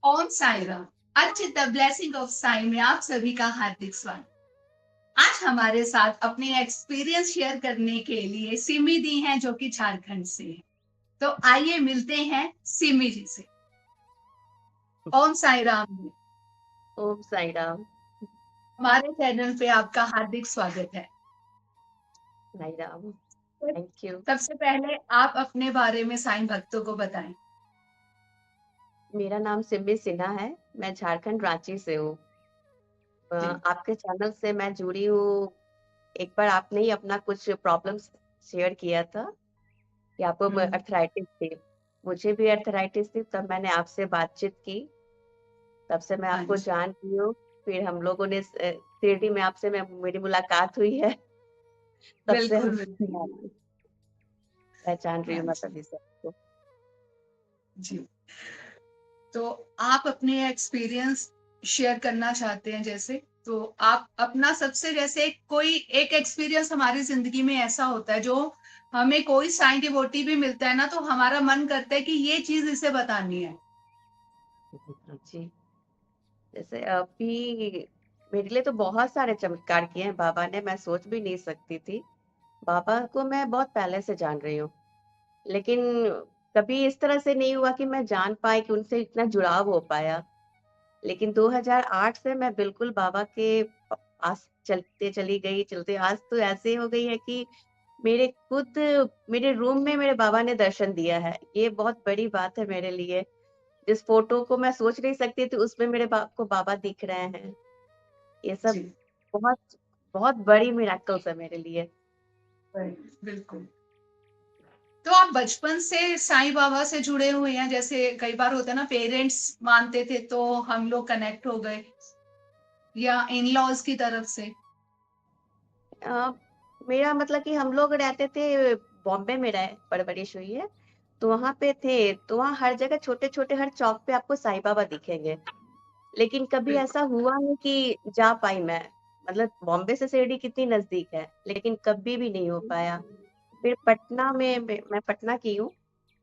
ओम साई राम। अच्छी the blessing of Sai में आप सभी का हार्दिक स्वागत। आज हमारे साथ अपने एक्सपीरियंस शेयर करने के लिए सिमी दी हैं जो कि झारखंड से है। तो आइए मिलते हैं सिमी जी से। ओम साई राम। ओम साई राम। हमारे चैनल पे आपका हार्दिक स्वागत है। साई राम। तो थैंक यू। सबसे पहले आप अपने बारे में साईं भक्तों को बताएं। मेरा नाम सिमी सिन्हा है। मैं झारखंड रांची से हूँ। जी। आपके चैनल से मैं जुड़ी हूँ। एक बार आपने ही अपना कुछ प्रॉब्लम्स शेयर किया था कि आपको हम्म। अर्थराइटिस थी। मुझे भी अर्थराइटिस थी, तब मैंने आपसे बातचीत की। तब से मैं हाँ आपको जी। जान रही हूँ। फिर हम लोगों ने शिरडी में आपसे मेरी मुलाकात हुई है। तब से हम बिल्कुल बिल्कुल। पहचान रही हाँ हूँ मैं जी। तभी से आपको। जी। तो आप अपने एक्सपीरियंस शेयर करना चाहते हैं जैसे, तो आप अपना सबसे जैसे कोई एक एक्सपीरियंस हमारी जिंदगी में ऐसा होता है जो हमें कोई साईं डिवोटी भी मिलता है ना तो हमारा मन करता है कि ये चीज इसे बतानी है। जी। जैसे अभी मेरे लिए तो बहुत सारे चमत्कार किए हैं बाबा ने, मैं सोच भी नहीं सकती थी। बाबा को मैं बहुत पहले से जान रही हूँ, लेकिन कभी इस तरह से नहीं हुआ कि मैं जान पाई कि उनसे इतना जुड़ाव हो पाया। लेकिन 2008 से मैं बिल्कुल बाबा के पास चलते चली गई, चलते आज तो ऐसे हो गई है कि मेरे खुद मेरे रूम में मेरे बाबा ने दर्शन दिया है। ये बहुत बड़ी बात है मेरे लिए। जिस फोटो को मैं सोच नहीं सकती थी, उसमें मेरे बाप को बाबा दिख रहे हैं। ये सब जी। बहुत बहुत बड़ी मिरेकल्स है मेरे लिए। बिल्कुल। तो आप बचपन से साईं बाबा से जुड़े हुए हैं, जैसे कई बार होता है ना पेरेंट्स मानते थे तो हम लोग कनेक्ट हो गए, या इन लॉज की तरफ से। अ, मेरा मतलब कि हम लोग रहते थे बॉम्बे में, रहे परवरिश हुई है, तो वहाँ पे थे, तो वहाँ हर जगह छोटे-छोटे हर चौक पे आपको साईं बाबा दिखेंगे। लेकिन कभी बिल्कुल। ऐसा हुआ नहीं कि जा पाई मैं। मतलब बॉम्बे से शिरडी कितनी नज़दीक है, लेकिन कभी भी नहीं हो पाया। फिर पटना में मैं पटना की हूँ,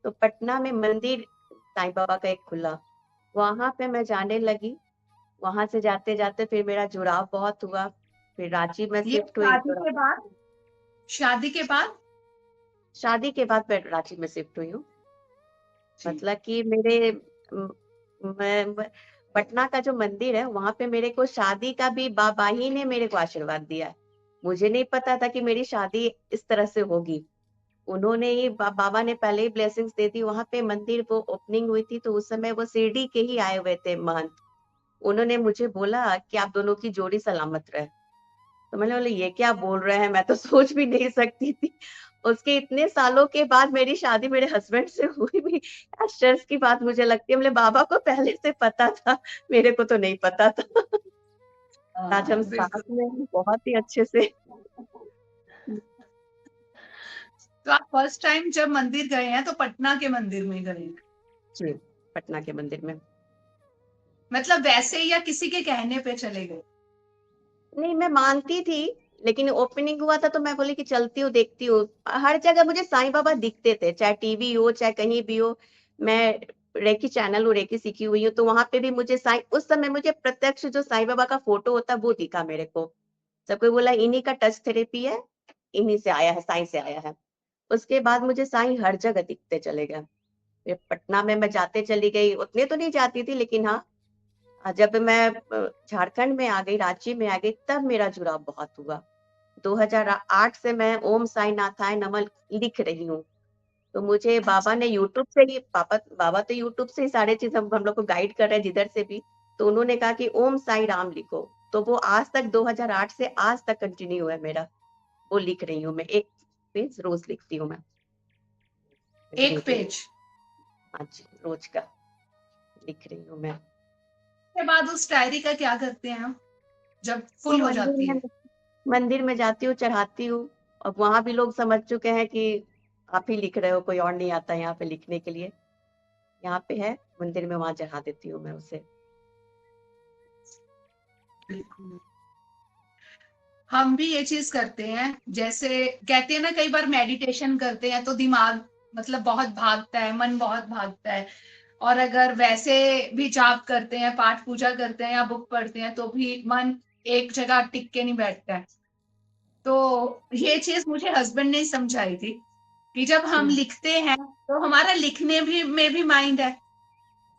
तो पटना में मंदिर साईं बाबा का एक खुला, वहाँ पे मैं जाने लगी। वहाँ से जाते-जाते फिर मेरा जुड़ाव बहुत हुआ। फिर रांची में ये शिफ्ट हुई तो शादी के बाद। शादी के बाद मैं रांची में शिफ्ट हुई हूँ। जी। मतलब कि मेरे म मैं पटना का जो मंदिर है, वहाँ पे मेरे को शादी का भी बाबा ही ने मेरे को आशीर्वाद दिया है। मुझे नहीं पता था कि मेरी शादी इस तरह से होगी। उन्होंने ही बाबा ने पहले ही ब्लेसिंग्स दे दी। वहाँ पे मंदिर वो ओपनिंग हुई थी, तो उस समय वो शिरडी के ही आए हुए थे महंत। उन्होंने मुझे बोला कि आप दोनों की जोड़ी सलामत रहे। तो मैंने बोला ये क्या बोल रहे हैं, मैं तो सोच भी नहीं सकती थी। उसके इतने सालों के बाद मेरी शादी मेरे हस्बैंड से हुई भी आश्चर्य की बात मुझे लगती है। बोले बाबा को पहले से पता था, मेरे को तो नहीं पता था। आज हम साथ बिल्कुल। में हैं बहुत ही अच्छे से। तो आप फर्स्ट टाइम जब मंदिर गए हैं तो पटना के मंदिर में गए हैं? जी, पटना के मंदिर में। मतलब वैसे या किसी के कहने पे चले गए? नहीं, मैं मानती थी, लेकिन ओपनिंग हुआ था तो मैं बोली कि चलती हूँ, देखती हूँ। हर जगह मुझे साईं बाबा दिखते थे, चाहे टीवी हो, चाहे कहीं भी हो। मैं रेकी चैनल हूँ, रेकी सीखी हुई हूँ, तो वहाँ पे भी मुझे साईं उस समय मुझे प्रत्यक्ष जो साईं बाबा का फ़ोटो होता है, वो दिखा मेरे को। सब कोई बोला इन्हीं का टच थेरेपी है, इन्हीं से आया है, साईं से आया है। उसके बाद मुझे साईं हर जगह दिखते चले गए। फिर पटना में मैं जाते चली गई, उतने तो नहीं जाती थी, लेकिन हाँ, जब मैं झारखंड में आ गई, रांची में आ गई, तब मेरा जुड़ाव बहुत हुआ। 2008 से मैं ओम साई नाथाय नमः लिख रही हूँ। तो मुझे बाबा अच्छा। ने यूट्यूब से ही बाबा तो यूट्यूब से ही सारी चीज़ हम लोग को गाइड कर रहे हैं जिधर से भी। तो उन्होंने कहा कि ओम साई राम लिखो। तो वो आज तक 2008 से आज तक कंटिन्यू है मेरा। वो लिख रही हूँ मैं, 1 पेज रोज़ लिखती हूँ मैं, एक लिखने के लिए। पेज हाँ जी, रोज़ का लिख रही हूँ मैं। के बाद उस डायरी का क्या करते हैं आप जब वो फुल हो जाती है? मंदिर में जाती हूँ, चढ़ाती हूँ। और वहाँ भी लोग समझ चुके हैं कि आप ही लिख रहे हो, कोई और नहीं आता यहाँ पे लिखने के लिए। यहाँ पे है, मंदिर में वहाँ चढ़ा देती हूँ मैं उसे। बिल्कुल। हम भी ये चीज करते हैं, जैसे कहते हैं ना कई बार मेडिटेशन करते हैं तो दिमाग मतलब बहुत भागता है, मन बहुत भागता है। और अगर वैसे भी जाप करते हैं, पाठ पूजा करते हैं या बुक पढ़ते हैं, तो भी मन एक जगह टिक के नहीं बैठता है। तो ये चीज मुझे हस्बैंड ने समझाई थी कि जब हम लिखते हैं तो हमारा लिखने भी में भी माइंड है,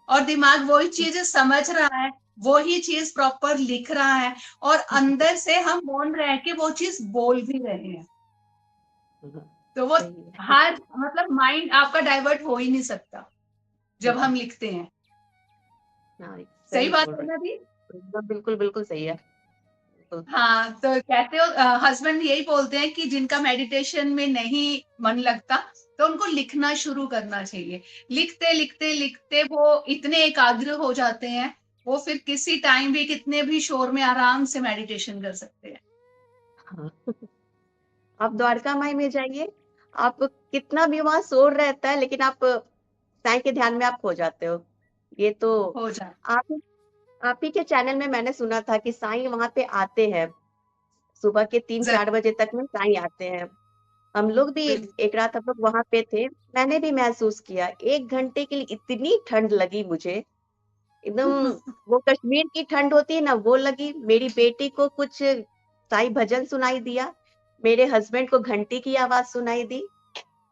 और दिमाग वही चीजें समझ रहा है, वही चीज प्रॉपर लिख रहा है, और अंदर से हम मौन रह के वो चीज बोल भी रहे हैं। तो वो सही है। हर मतलब माइंड आपका डाइवर्ट हो ही नहीं सकता जब हम लिखते हैं। हाँ, सही सही बात बोल है रहे ना दी? हो। एकदम बिल्कुल बिल्कुल सही है। बिल्कुल। हाँ, तो कहते हो हस्बैंड यही बोलते हैं कि जिनका मेडिटेशन में नहीं मन लगता, तो उनको लिखना शुरू करना चाहिए। लिखते लिखते लिखते वो इतने एकाग्र हो जाते हैं, वो फिर किसी टाइम भी कितने भी शोर में आराम से मेडिटेशन कर सकते हैं। हाँ। आप द्वारका माई में जाइए, आप कितना भी वहां शोर रहता है लेकिन आप साईं के ध्यान में आप खो जाते हो। ये तो हो जाए। आप आप ही के चैनल में मैंने सुना था कि साईं वहां पे आते हैं, सुबह के 3-4 बजे तक में साईं आते हैं। हम लोग भी बिल्कुल। एक रात हम लोग वहां पे थे, मैंने भी महसूस किया 1 घंटे के लिए इतनी ठंड लगी मुझे, एकदम वो कश्मीर की ठंड होती है ना वो लगी। मेरी बेटी को कुछ साईं भजन सुनाई दिया, मेरे हस्बैंड को घंटी की आवाज सुनाई दी।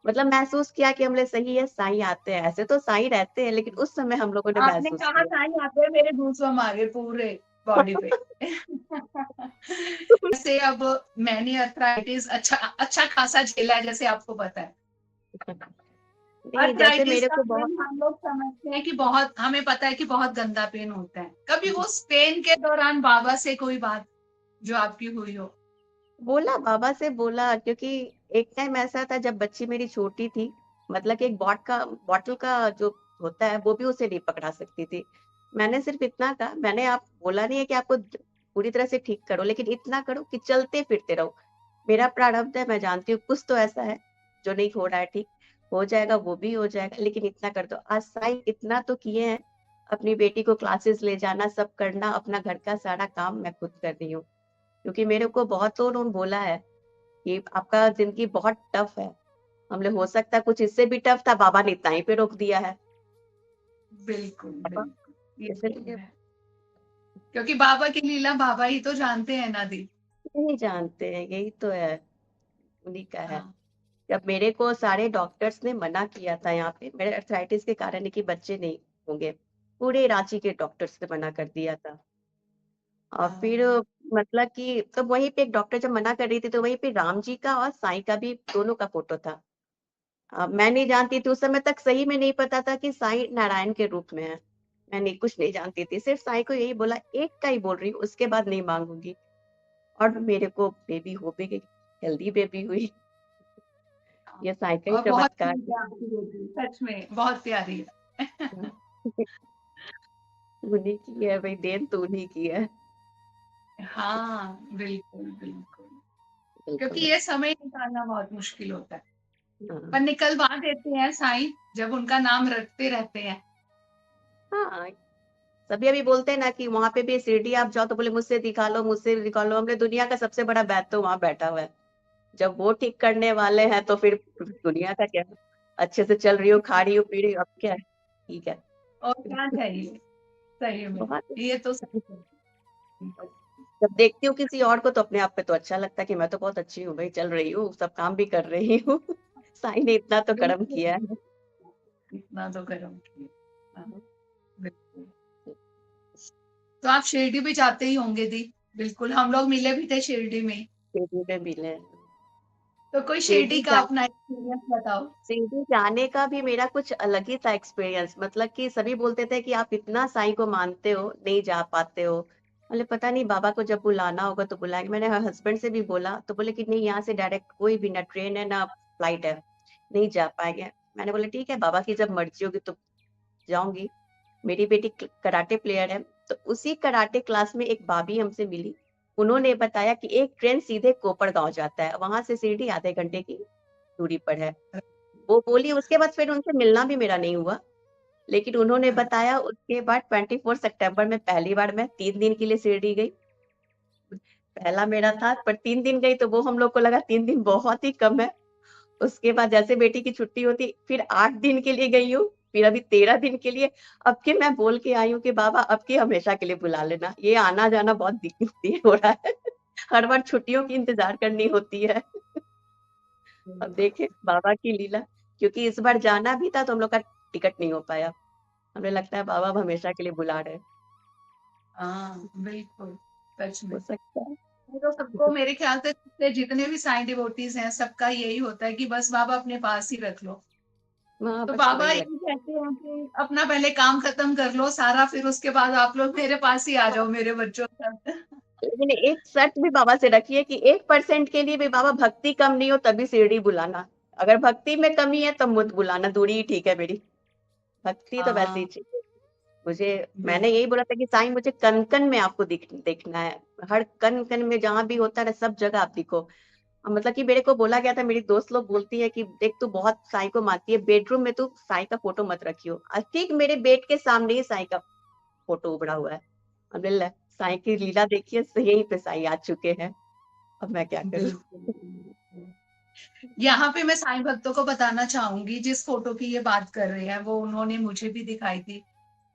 मतलब महसूस किया कि हमने सही है साईं आते हैं, ऐसे तो साईं रहते हैं लेकिन उस समय हम लोगों ने आपने महसूस कहा किया। साईं आते हैं, मेरे गूज़बम्प आ गए पूरे बॉडी पे। जैसे अब मैंने अर्थराइटिस अच्छा अच्छा खासा झेला है, जैसे आपको पता है। नहीं, जैसे अर्थराइटिस मेरे का को बहुत पेन हम लोग समझते हैं कि बहुत, हमें पता है कि बहुत गंदा पेन होता है। कभी उस पेन के दौरान बाबा से कोई बात जो आपकी हुई हो? बोला, बाबा से बोला, क्योंकि एक टाइम ऐसा था जब बच्ची मेरी छोटी थी, मतलब कि एक बॉटल का जो होता है वो भी उसे नहीं पकड़ा सकती थी। मैंने सिर्फ इतना कहा, मैंने आप बोला नहीं है कि आपको पूरी तरह से ठीक करो, लेकिन इतना करो कि चलते फिरते रहो। मेरा प्रारब्ध है, मैं जानती हूँ कुछ तो ऐसा है जो नहीं हो रहा है ठीक, हो जाएगा, वो भी हो जाएगा, लेकिन इतना कर दो। आज साईं इतना तो किए हैं, अपनी बेटी को क्लासेस ले जाना, सब करना, अपना घर का सारा काम मैं खुद कर रही हूँ। क्योंकि मेरे को बहुत लोगों ने बोला है कि आपका जिंदगी बहुत टफ है, हमने हो सकता है कुछ इससे भी टफ था, बाबा ने इतना ही पे रोक दिया है। बिल्कुल, बाबा बिल्कुल। ये तो इसलिए है। क्योंकि बाबा की लीला बाबा ही तो जानते हैं ना दी। नहीं जानते हैं, यही तो है, उन्हीं का है। हाँ, जब मेरे को सारे डॉक्टर्स ने मना किया था यहाँ पे मेरे अर्थराइटिस के कारण है कि बच्चे नहीं होंगे, पूरे रांची के डॉक्टर्स ने मना कर दिया था। और फिर हाँ, मतलब कि तो वहीं पे एक डॉक्टर जब मना कर रही थी तो वहीं पे राम जी का और साईं का भी दोनों का फोटो था। मैं नहीं जानती थी उस समय तक, सही में नहीं पता था कि साईं नारायण के रूप में है। मैं नहीं कुछ नहीं जानती थी, सिर्फ साईं को यही बोला, एक का ही बोल रही हूँ, उसके बाद नहीं मांगूंगी। और मेरे को बेबी हो भी गई, हेल्दी बेबी हुई। हाँ। ये साईं का ही और बहुत चमत्कार क्यूट है आपकी बेटी, सच में बहुत प्यारी है। है। उन्हीं की है भाई, देन तो उन्हीं की है। हाँ, बिल्कुल, बिल्कुल। क्योंकि बिल्कुल। ये समय निकालना बहुत मुश्किल होता है, हाँ। पर निकलवा देते हैं साईं जब उनका नाम रटते रहते हैं। हाँ, सभी अभी बोलते हैं ना कि वहां पे भी शिरडी आप जाओ तो बोले मुझसे दिखा लो, मुझसे दिखा लो। हमने दुनिया का सबसे बड़ा वैद्य तो वहां बैठा हुआ है, जब वो ठीक करने वाले हैं तो फिर दुनिया का क्या। अच्छे से चल रही हो, खा रही हो, पी रही हो, अब क्या है, ठीक है। और क्या चाहिए? सही में, बहुत। ये तो सही है। जब देखती हूँ किसी और को तो अपने आप पे तो अच्छा लगता है कि मैं तो बहुत अच्छी हूँ भाई, चल रही हूँ, सब काम भी कर रही हूँ। साईं ने इतना तो कर्म बिल्कुल, किया है। इतना तो कर्म किया। हाँ, बिल्कुल। तो आप शिरडी भी जाते ही होंगे दी? बिल्कुल, हम लोग मिले भी थे शिरडी में। शिरडी में मिले। तो कोई शिरडी शिरडी का जा अपना एक्सपीरियंस बताओ। शिरडी जाने का भी मेरा कुछ अलग ही था एक्सपीरियंस। मतलब कि सभी बोलते थे कि आप इतना साईं को मानते हो, नहीं जा पाते हो। बोले पता नहीं, बाबा को जब बुलाना होगा तो बुलाएंगे। मैंने हस्बैंड से भी बोला तो बोले कि नहीं, यहाँ से डायरेक्ट कोई भी ना ट्रेन है ना फ्लाइट है, नहीं जा पाएंगे। मैंने बोला ठीक है, बाबा की जब मर्जी होगी तो जाऊंगी। मेरी बेटी कराटे प्लेयर है, तो उसी कराटे क्लास में एक भाभी हमसे मिली। उन्होंने बताया कि एक ट्रेन सीधे कोपड़ गांव जाता है, वहां से शिरडी आधे घंटे की दूरी पर है। वो बोली, उसके बाद फिर उनसे मिलना भी मेरा नहीं हुआ। लेकिन उन्होंने हाँ, बताया उसके बाद 24 सितंबर में पहली बार मैं 3 दिन के लिए शिरडी गई। पहला मेरा था, पर 3 दिन गई तो वो हम लोग को लगा 3 दिन बहुत ही कम है। उसके बाद जैसे बेटी की छुट्टी होती फिर 8 दिन के लिए गई हूँ। फिर अभी 13 दिन के लिए अब के मैं बोल के आई हूँ कि बाबा अब के हमेशा के लिए बुला लेना, ये आना जाना बहुत दिक्कत हो रहा है। हर बार छुट्टियों की इंतजार करनी होती है। अब देखे बाबा की लीला, क्योंकि इस बार जाना भी था तो हम लोग का टिकट नहीं हो पाया। हमें लगता है बाबा अब हमेशा के लिए बुला रहे हैं। हाँ बिल्कुल, सच हो में। सकता है। ये तो सबको मेरे ख्याल से जितने भी साईं डिवोटीज हैं सबका यही होता है कि बस बाबा अपने पास ही रख लो। हाँ, तो बस बाबा वही ये लगता कहते हैं कि अपना पहले काम खत्म कर लो सारा, फिर उसके बाद आप लोग मेरे पास ही आ जाओ मेरे बच्चों के साथ। है। लेकिन एक शर्त भी बाबा से रखिए कि 1% के लिए भी बाबा भक्ति कम नहीं हो तभी शिरडी बुलाना। अगर भक्ति में कमी है तब मत बुलाना, दूरी ही ठीक है मेरी। भक्ति तो वैसे ही हाँ चाहिए मुझे। मैंने बिल्कुल। यही बोला था कि साईं मुझे कन कन में आपको देखना है, हर कन कन में जहां भी होता है ना सब जगह आप दिखो। मतलब कि मेरे को बोला गया था, मेरी दोस्त लोग बोलती है कि देख तू बहुत साईं को मानती है, बेडरूम में तू साईं का फोटो मत रखियो। ठीक मेरे बेड के सामने ही साईं का फोटो उबड़ा हुआ है। हमने ले साईं की लीला देखिए, यहीं पे साईं आ चुके हैं। अब मैं क्या करूं। बिल्कुल। यहाँ पे मैं साईं भक्तों को बताना चाहूंगी, जिस फोटो की ये बात कर रहे हैं वो उन्होंने मुझे भी दिखाई थी,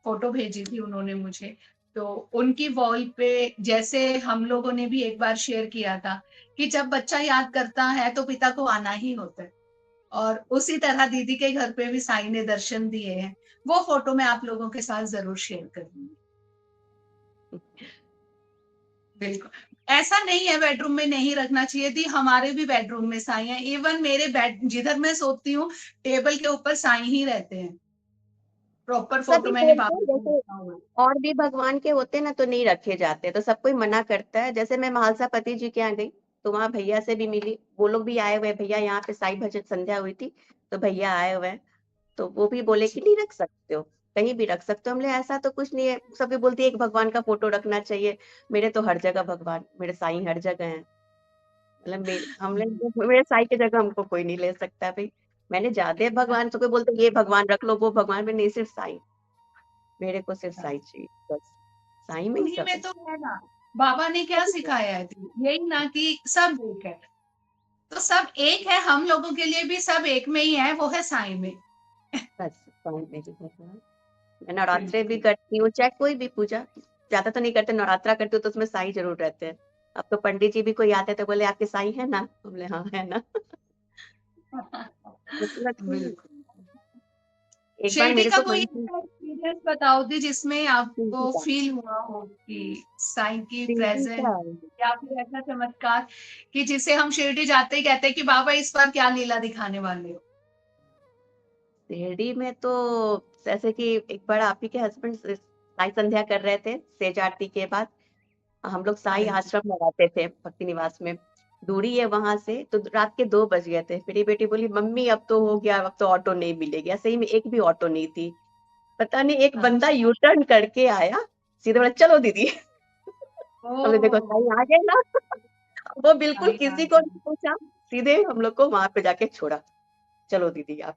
फोटो भेजी थी उन्होंने मुझे। तो उनकी वॉल पे जैसे हम लोगों ने भी एक बार शेयर किया था कि जब बच्चा याद करता है तो पिता को आना ही होता है, और उसी तरह दीदी के घर पे भी साईं ने दर्शन दिए हैं। वो फोटो मैं आप लोगों के साथ जरूर शेयर करूंगी। बिल्कुल। ऐसा नहीं है बेडरूम में नहीं रखना चाहिए थी, हमारे भी बेडरूम में साईं है। इवन मेरे बेड जिधर मैं सोती हूँ टेबल के ऊपर साईं ही रहते हैं। प्रॉपर फोटो सभी मैंने बोलते बाबा हैं का जैसे रखा हुआ है। और भी भगवान के होते ना तो नहीं रखे जाते, तो सब कोई मना करता है। जैसे मैं महालसा पति जी के यहाँ गई तो वहां भैया से भी मिली, वो लोग भी आए हुए हैं, भैया यहाँ पे साई भजन संध्या हुई थी तो भैया आए हुए हैं। तो वो भी बोले कि जी। नहीं रख सकते हो, कहीं भी रख सकते हो। हमने ऐसा तो कुछ नहीं है, सभी बोलती है एक भगवान का फोटो रखना चाहिए। मेरे तो हर जगह भगवान, मेरे साईं हर जगह है। मतलब मेरे साईं की जगह हमको कोई नहीं ले सकता भाई। मैंने ज्यादा भगवान तो कोई बोलते ये भगवान रख लो वो भगवान में, नहीं सिर्फ साईं। मेरे को सिर्फ साईं चाहिए बस। साईं में ही उन्हीं सब में है। तो है ना। बाबा ने क्या सिखाया है, यही ना कि सब एक है। तो सब एक है, हम लोगों के लिए भी सब एक में ही है, वो है साईं में। बस साईं में ही भगवान। मैं नवरात्रे भी बिल्कुल। करती हूँ चाहे कोई भी पूजा, ज्यादा तो नहीं करते, नवरात्रा करती हूँ तो उसमें साईं जरूर रहते हैं। अब तो पंडित जी भी कोई आते तो बोले आपके साईं है ना, बोले हाँ है ना। मतलब कि बिल्कुल। एक बार शिरडी मेरे का को कोई मंदिर ऐसा एक्सपीरियंस बताओ दी जिसमें शिरडी आपको का फील हुआ हो कि साईं की शिरडी प्रेजेंस, का या फिर ऐसा चमत्कार कि जिसे हम शिरडी जाते ही कहते हैं कि बाबा इस बार क्या लीला दिखाने वाले हो। शिरडी में तो जैसे कि एक बार आप ही के हस्बैंड साई संध्या कर रहे थे सेज आरती के बाद, हम लोग साई हाँ जी। आश्रम में रहते थे भक्ति निवास में। दूरी है वहां से, तो रात के 2 बज गए थे। मेरी बेटी बोली मम्मी अब तो हो गया, अब तो ऑटो नहीं मिलेगी। या सही में एक भी ऑटो नहीं थी। पता नहीं एक बंदा अच्छा। यू टर्न करके आया, सीधे बोला चलो दीदी। हमने देखो साई ओ। आ गए ना। वो बिल्कुल साईं आ किसी को गए। नहीं पूछा, सीधे हम लोग को वहां पे जाके छोड़ा, चलो दीदी आप।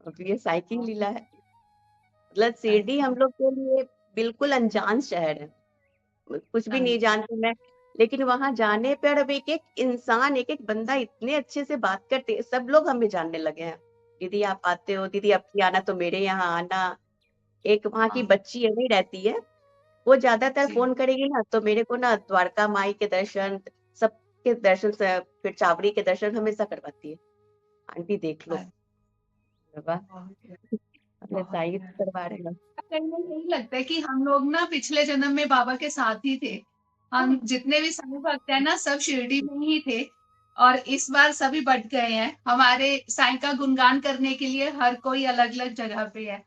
अब ये साई की लीला है। मतलब शिरडी हम अच्छा। लोग के लिए बिल्कुल अनजान शहर है, कुछ भी हाँ नहीं जी। जानती मैं। लेकिन वहां जाने पर अब एक एक इंसान, एक एक बंदा इतने अच्छे से बात करते, सब लोग हमें जानने लगे हैं। दीदी आप आते हो, दीदी अब की आना तो मेरे यहाँ आना। एक वहां की हाँ बच्ची है नहीं रहती है, वो ज्यादातर जी। फोन करेगी ना तो मेरे को ना द्वारका माई के दर्शन, सबके दर्शन से फिर चावड़ी के दर्शन हमेशा करवाती है। आंटी देख लो। अरे, वाह, बहुत अपने बहुत साई प्यारा। करवा रहे हैं। कहीं ना यही लगता है कि हम लोग ना पिछले जन्म में बाबा के साथ ही थे। हम हाँ, जितने भी साईं भक्त हैं ना सब शिरडी में ही थे, और इस बार सभी बट गए हैं। हमारे साईं का गुणगान करने के लिए हर कोई अलग अलग जगह पे है।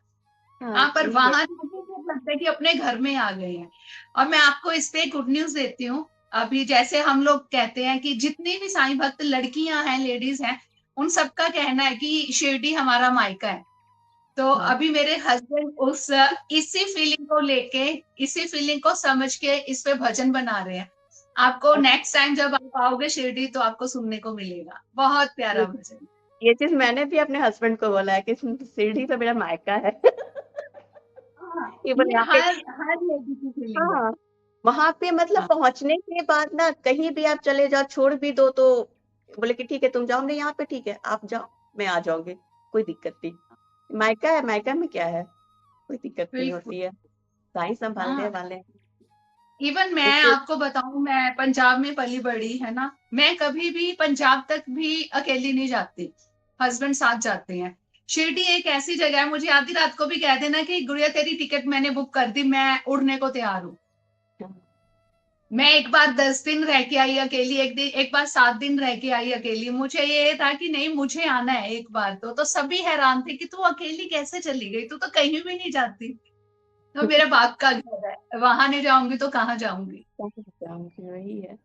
हाँ, हाँ, पर यही है। वहां जाके तो लगता है कि अपने घर में आ गए हैं। और मैं आपको इस पे गुड न्यूज देती हूँ। अभी जैसे हम लोग कहते हैं कि जितनी भी साईं भक्त लड़कियां हैं, लेडीज हैं, उन सबका कहना है कि शिरडी हमारा मायका है। तो हाँ, अभी मेरे हस्बैंड उस इसी फीलिंग को लेके, इसी फीलिंग को समझ के इस पे भजन बना रहे हैं। आपको नेक्स्ट टाइम जब आप आओगे शिरडी तो आपको सुनने को मिलेगा, बहुत प्यारा ये भजन। ये चीज मैंने भी अपने हस्बैंड को बोला है कि शिरडी तो मेरा मायका है। हाँ, ये बोले ये यहाँ पे। हर लेडी की फीलिंग है। हाँ, वहां पे मतलब हाँ पहुंचने के बाद ना कहीं भी आप चले जाओ, छोड़ भी दो तो बोले कि ठीक है तुम जाओ, नहीं यहाँ पे ठीक है आप जाओ, मैं आ जाऊंगी, कोई दिक्कत नहीं। मायका है, मायका में क्या है, कोई दिक्कत नहीं बिल्कुल। होती है, साईं संभालने हाँ, वाले हैं। इवन मैं एक आपको बताऊं, मैं पंजाब में पली बड़ी है ना, मैं कभी भी पंजाब तक भी अकेली नहीं जाती, हस्बैंड साथ जाते हैं। शिरडी एक ऐसी जगह है, मुझे आधी रात को भी कह देना कि गुड़िया तेरी टिकट मैंने बुक कर दी, मैं उड़ने को तैयार हूँ। मैं एक बार 10 दिन रह के आई अकेली, एक बार 7 दिन रह के आई अकेली। मुझे ये था कि नहीं, मुझे आना है एक बार। तो सभी हैरान थे कि तू अकेली कैसे चली गई, तू तो कहीं भी नहीं जाती। तो मेरे बाप का घर है, वहां नहीं जाऊंगी तो कहाँ जाऊंगी। वही है,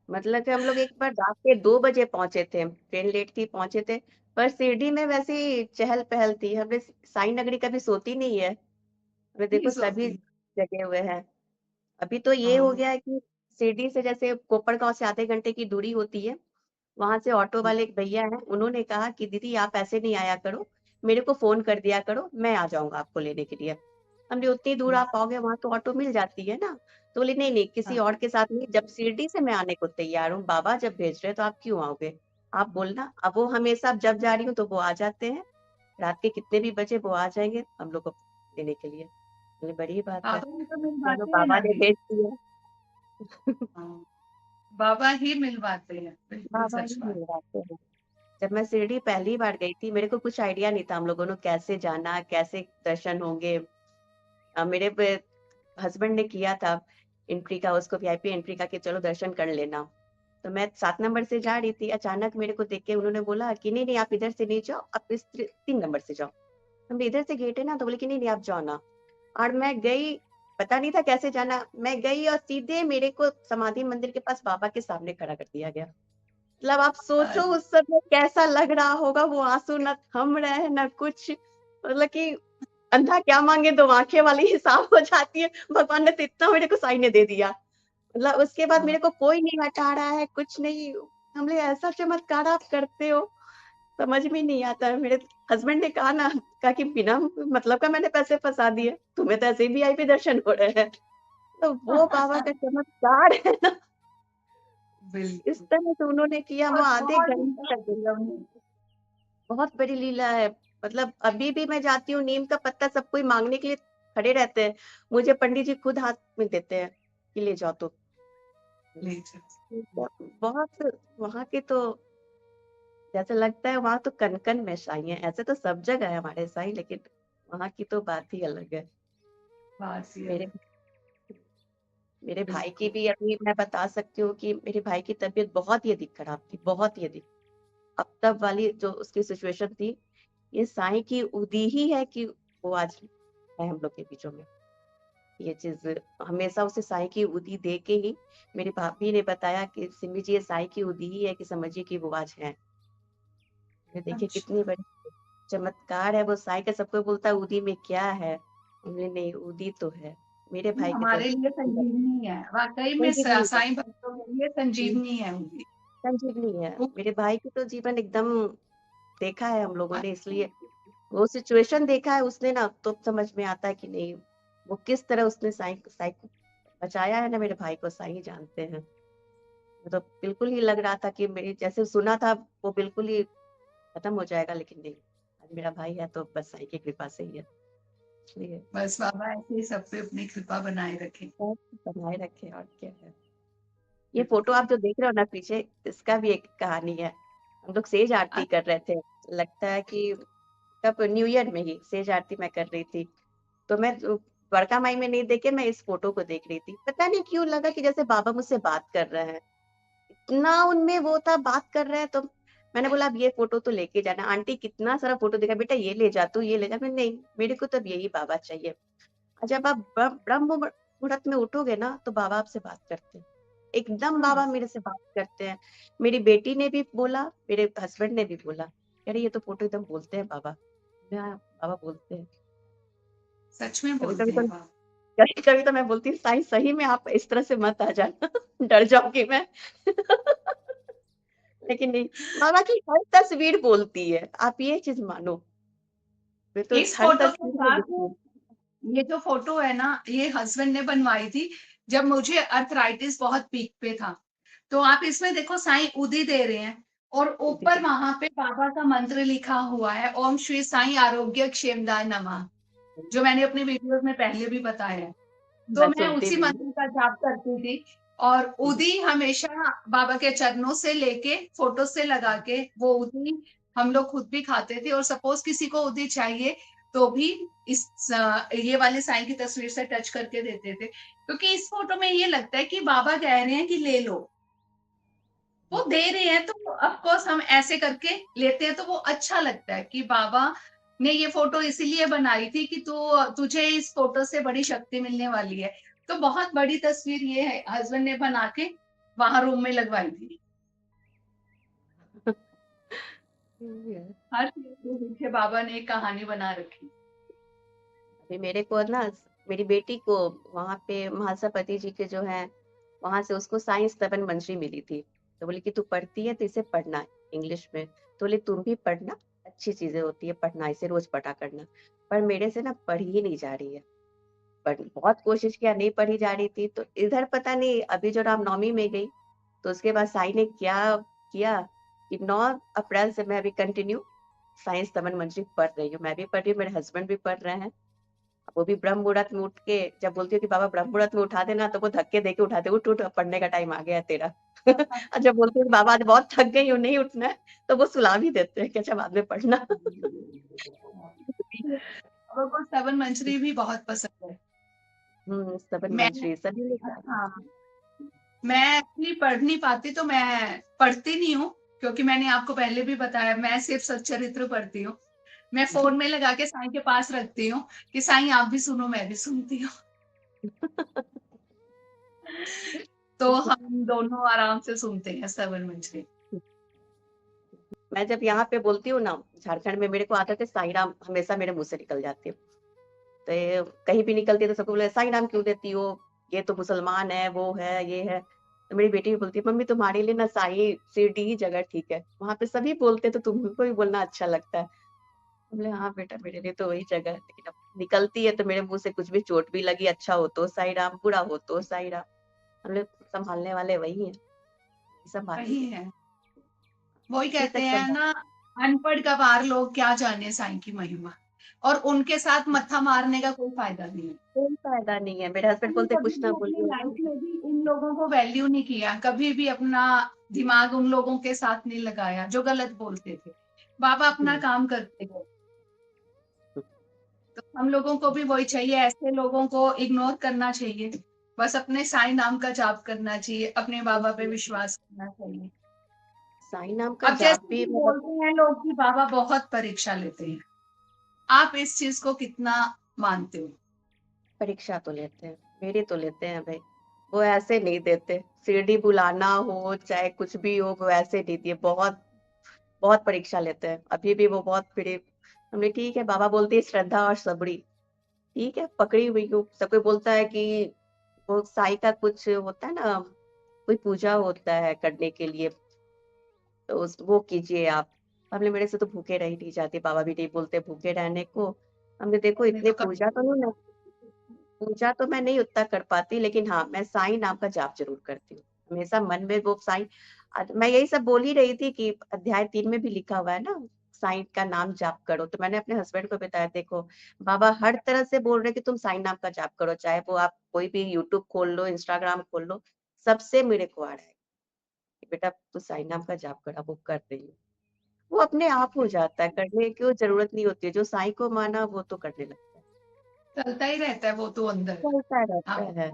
मतलब कि हम लोग एक बार रात के 2 बजे पहुंचे थे, ट्रेन लेट थी, पहुंचे थे। पर शिरडी में वैसी चहल पहल थी, हमने साई नगरी कभी सोती नहीं है, हमें देखो प्लीज सभी होती। जगे हुए हैं। अभी तो ये हो हाँ। गया है कि शिरडी से जैसे कोपड़गांव से आधे घंटे की दूरी होती है, वहां से ऑटो वाले एक भैया हैं, उन्होंने कहा कि दीदी आप ऐसे नहीं आया करो, मेरे को फोन कर दिया करो, मैं आ जाऊंगा आपको लेने के लिए। हमने उतनी दूर आप आओगे, वहां तो ऑटो मिल जाती है ना। तो बोले नहीं नहीं, किसी हाँ। और के साथ नहीं, जब शिरडी से मैं आने को तैयार हूँ, बाबा जब भेज रहे तो आप क्यों आओगे, आप बोलना। अब वो हमेशा जब जा रही हूँ तो वो आ जाते हैं, रात के कितने भी बजे वो आ जाएंगे हम लोग को लेने के लिए। बोले बड़ी बात है, बाबा ही तो चलो मिलवाते हैं बाबा ना ने जी। भेज दिया। हाँ, बाबा ही मिलवाते हैं, बिल्कुल बाबा ही सच बात। मिलवाते हैं। जब मैं शिरडी पहली बार गई थी, मेरे को कुछ आइडिया नहीं था हम लोगों ने कैसे जाना, कैसे दर्शन होंगे। मेरे हस्बैंड ने किया था एंट्री का, उसको वीआईपी एंट्री का कि चलो दर्शन कर लेना। तो मैं 7 नंबर से जा रही थी, अचानक मेरे को देख के उन्होंने बोला कि नहीं नहीं आप इधर से नहीं जाओ, आप इस 3 नंबर से जाओ। हमने इधर से गेट है ना, तो बोले कि नहीं नहीं आप जाओ ना। और मैं गई, पता नहीं था कैसे जाना, मैं गई और सीधे मेरे को समाधि मंदिर के पास बाबा के सामने खड़ा कर दिया गया। मतलब आप सोचो अरे, उस समय कैसा लग रहा होगा, वो आंसू ना थम रहे हैं ना कुछ, मतलब कि अंधा क्या मांगे दो आंखें वाली हिसाब हो जाती है। भगवान ने तो इतना मेरे को साई ने दे दिया, मतलब उसके बाद हाँ, मेरे को कोई नहीं हटा रहा है, कुछ नहीं। हमने ऐसा चमत्कार आप करते हो, समझ में नहीं आता है। मेरे हस्बैंड ने कहा ना, कहा कि बिना मतलब का मैंने पैसे फंसा दिए, तुम्हें तो ऐसे ही वीआईपी दर्शन हो रहे हैं। तो वो बाबा का चमत्कार है ना, इस बिल्कुल। तरह से उन्होंने किया, वो बहुत आधे बहुत घंटे लीला की है उन्होंने। बहुत बड़ी लीला है। मतलब अभी भी मैं जाती हूँ, नीम का पत्ता सब कोई मांगने के लिए खड़े रहते हैं, मुझे पंडित जी खुद हाथ में देते हैं कि ले जाओ। तो बहुत, वहां के तो जैसे लगता है वहां तो कन कन में साई है, ऐसे तो सब जगह है हमारे साई, लेकिन वहां की तो बात ही अलग है। बात ये मेरे है। मेरे भाई की बिल्कुल। भी अभी मैं बता सकती हूँ कि मेरे भाई की तबीयत बहुत ही अधिक खराब थी, बहुत ही अधिक। अब तब वाली जो उसकी सिचुएशन थी, ये साई की उदी ही है कि वो आज है हम लोग के बीचों में। ये चीज हमेशा उसे साई की उदी दे के ही, मेरी भाभी ने बताया कि सिमी जी ये साई की उदी ही है कि समझिए कि वो आज है। ये देखिए कितनी अच्छा, बड़ी चमत्कार है, वो साई का सबको बोलता है उदी में क्या है, हमने नहीं उदी तो है, मेरे भाई के तो हमारे लिए संजीवनी है, वाकई में संजीवनी है, साईं भक्तों के लिए संजीवनी है उनकी। संजीवनी है। वो- मेरे भाई की तो जीवन एकदम देखा है हम लोगों ने, इसलिए वो सिचुएशन देखा है उसने ना, तो समझ में आता है कि नहीं, वो किस तरह उसने साई साई को बचाया है ना, मेरे भाई को साई जानते हैं। तो बिल्कुल ही लग रहा था कि मेरी जैसे सुना था वो बिल्कुल ही खत्म हो जाएगा, लेकिन नहीं, आज मेरा भाई है तो बस साई की कृपा से ही है, इसलिए बस बाबा ऐसे ही सब पे अपनी कृपा बनाए रखे। सब बनाए रखे, और क्या है। ये फोटो आप जो देख रहे हो ना पीछे, इसका भी एक कहानी है। हम लोग सेज आरती कर रहे थे, लगता है कि कब न्यू ईयर में ही सेज आरती मैं कर रही थी। तो मैं बड़का माई में नहीं देखे, मैं इस फोटो को देख रही थी, पता नहीं क्यों लगा कि जैसे बाबा मुझसे बात कर रहे हैं, इतना उनमें वो था, बात कर रहे हैं। तो मैंने बोला अब ये फोटो तो लेके जाना, आंटी कितना सारा फोटो देखा, बेटा ये ले जा, तू ये ले जा। मैं नहीं, मेरे को तो अब यही बाबा चाहिए। और जब आप ब्रह्म मुहूर्त में उठोगे ना, तो बाबा आपसे बात करते हैं, एकदम हाँ, बाबा मेरे से बात करते हैं। मेरी बेटी ने भी बोला, मेरे हस्बैंड ने भी बोला, अरे ये तो फोटो एकदम बोलते हैं बाबा। हाँ, बाबा बोलते हैं। सच में कभी बोलते कभी हैं तो बाबा। कभी कभी तो मैं बोलती हूँ साईं सही में आप इस तरह से मत आ जाना डर जाऊंगी मैं लेकिन नहीं, बाबा की हर तस्वीर बोलती है, आप ये चीज मानो, मैं तो इस हर फोटो के तस्वीर में साथ दिखती हूँ। ये जो फोटो है ना, ये हस्बैंड ने बनवाई थी जब मुझे अर्थराइटिस बहुत पीक पे था। तो आप इसमें देखो, साईं उदी दे रहे हैं। और ऊपर दीदी वहां पे बाबा का मंत्र लिखा हुआ है, ओम श्री साईं आरोग्य क्षेमदाय नमः, जो मैंने अपने वीडियोस में पहले भी बताया है। तो मैं मैं सुनती उसी भी हूँ। मंत्र का जाप करती थी, और उदी हमेशा बाबा के चरणों से लेके फोटो से लगा के वो उदी हम लोग खुद भी खाते थे, और सपोज किसी को उदी चाहिए तो भी ये वाले साईं की तस्वीर से टच करके देते थे, क्योंकि इस फोटो में ये लगता है कि बाबा कह रहे हैं कि ले लो, वो दे रहे हैं, तो ऑफ कोर्स हम ऐसे करके लेते हैं, तो वो अच्छा लगता है कि बाबा ने ये फोटो इसीलिए बनाई थी कि तू तुझे इस फोटो से बड़ी शक्ति मिलने वाली है। तो बहुत बड़ी तस्वीर ये है, हस्बैंड ने बना के वहां रूम में लगवाई थी। हर चीज के पीछे बाबा ने एक कहानी बना रखी। अभी मेरे को ना, मेरी बेटी को वहां पे महासपति जी के जो है, वहां से उसको साइंस तपन मंत्री मिली थी। तो बोली कि तू पढ़ती है तो इसे पढ़ना है इंग्लिश में। तो बोले तुम भी पढ़ना, अच्छी चीजें होती है पढ़ना, इसे रोज पढ़ा करना। पर मेरे से ना पढ़ी ही नहीं जा रही है। पर बहुत कोशिश किया, नहीं पढ़ी जा रही थी। तो इधर पता नहीं, अभी जो रामनवमी में गई, तो उसके बाद साई ने क्या किया कि 9 अप्रैल से मैं अभी कंटिन्यू साइंस तमन मंत्री पढ़ रही हूँ। मैं भी पढ़ रही हूँ, मेरे हस्बैंड भी पढ़ रहे हैं। वो भी ब्रह्म मुहूर्त में उठ के, जब बोलती हूँ कि बाबा ब्रह्म मुहूर्त में उठा देना, तो वो धक्के दे के उठाते, उठ उठ, अब पढ़ने का टाइम आ गया है तेरा। और जब बोलती हूँ बाबा आज बहुत थक गई हूँ, नहीं उठना है, तो वो सुला भी देते हैं कि अच्छा बाद में पढ़ना। बाबा को सेवन मंचरी भी बहुत पसंद है। तपन मैं मंत्री सभी लोग। हाँ, मैं एक्चुअली पढ़ नहीं पाती, तो मैं पढ़ती नहीं हूँ, क्योंकि मैंने आपको पहले भी बताया मैं सिर्फ सच्चरित्र पढ़ती हूँ। मैं फोन में लगा के साईं के पास रखती हूँ कि साईं आप भी सुनो, मैं भी सुनती हूँ। तो हम दोनों आराम से सुनते हैं सेवन मंचरी। मैं जब यहाँ पे बोलती हूँ ना झारखंड में, मेरे को आदत है साई राम हमेशा मेरे मुंह से निकल जाती है। तो ये कहीं भी निकलती है तो सबको बोले साई राम क्यों देती हो, ये तो मुसलमान है, वो है, ये है। तो मेरी बेटी भी बोलती है मम्मी तुम्हारे लिए ना साई शिरडी ही जगह ठीक है, वहां पे सभी बोलते हैं तो तुमको भी बोलना अच्छा लगता है। बोले हाँ बेटा मेरे लिए तो वही जगह है। लेकिन अब निकलती है तो मेरे मुंह से कुछ भी चोट भी लगी, अच्छा हो तो साई राम, बुरा हो तो साई राम। हम लोग संभालने वाले वही है, वही संभालेंगे। है, वही अभी कहते तक हैं संभाल। ना, अनपढ़ गवार लोग क्या जाने साईं की महिमा, और उनके साथ मत्था मारने का कोई फायदा नहीं है। कोई फायदा नहीं है, मेरे हस्बैंड मैंने बोलते कभी कुछ भी ना अपनी बोलिए। लाइफ में भी इन लोगों को वैल्यू नहीं किया, कभी भी अपना दिमाग उन लोगों के साथ नहीं लगाया जो गलत बोलते थे। बाबा अपना काम करते हैं, तो हम लोगों को भी वही चाहिए, ऐसे लोगों को इग्नोर करना चाहिए, बस अपने साईं नाम का जाप करना चाहिए, अपने बाबा पे विश्वास करना चाहिए। साई नाम का अब जाप जैसे भी कि मैं बोलते हैं लोग कि बाबा बहुत परीक्षा लेते हैं, आप इस चीज को कितना मानते हो? परीक्षा तो लेते हैं, मेरी तो लेते हैं भाई। वो ऐसे नहीं देते, सीढ़ी बुलाना हो चाहे कुछ भी हो, वो ऐसे नहीं दिए। बहुत बहुत परीक्षा लेते हैं, अभी भी वो बहुत फिरे। हमने ठीक है, बाबा बोलते हैं श्रद्धा और सबरी, ठीक है पकड़ी हुई हूँ। सब कोई बोलता है कि वो साई का कुछ होता है ना, कोई पूजा होता है करने के लिए, तो वो कीजिए आप। हमने, मेरे से तो भूखे रह ही नहीं जाते, बाबा भी नहीं बोलते भूखे रहने को। हमने देखो मैंने इतने तो पूजा तो नहीं, पूजा तो मैं नहीं उतना कर पाती, लेकिन हाँ मैं साईं नाम का जाप जरूर करती हूँ। हमेशा मन में वो साईं, मैं यही सब बोल ही रही थी कि अध्याय 3 में भी लिखा हुआ है ना, साईं का नाम जाप करो। तो मैंने अपने हस्बैंड को बताया देखो बाबा हर तरह से बोल रहे कि तुम साईं नाम का जाप करो, चाहे वो आप कोई भी यूट्यूब खोल लो, इंस्टाग्राम खोल लो, सबसे मेरे को आ रहा है कि बेटा तू साईं नाम का जाप करा। वो कर रही हूँ, वो अपने आप हो जाता है, करने की जरूरत नहीं होती है। जो साईं को माना वो तो करने लगता है, चलता ही रहता है वो तो अंदर। चलता रहता हाँ, है,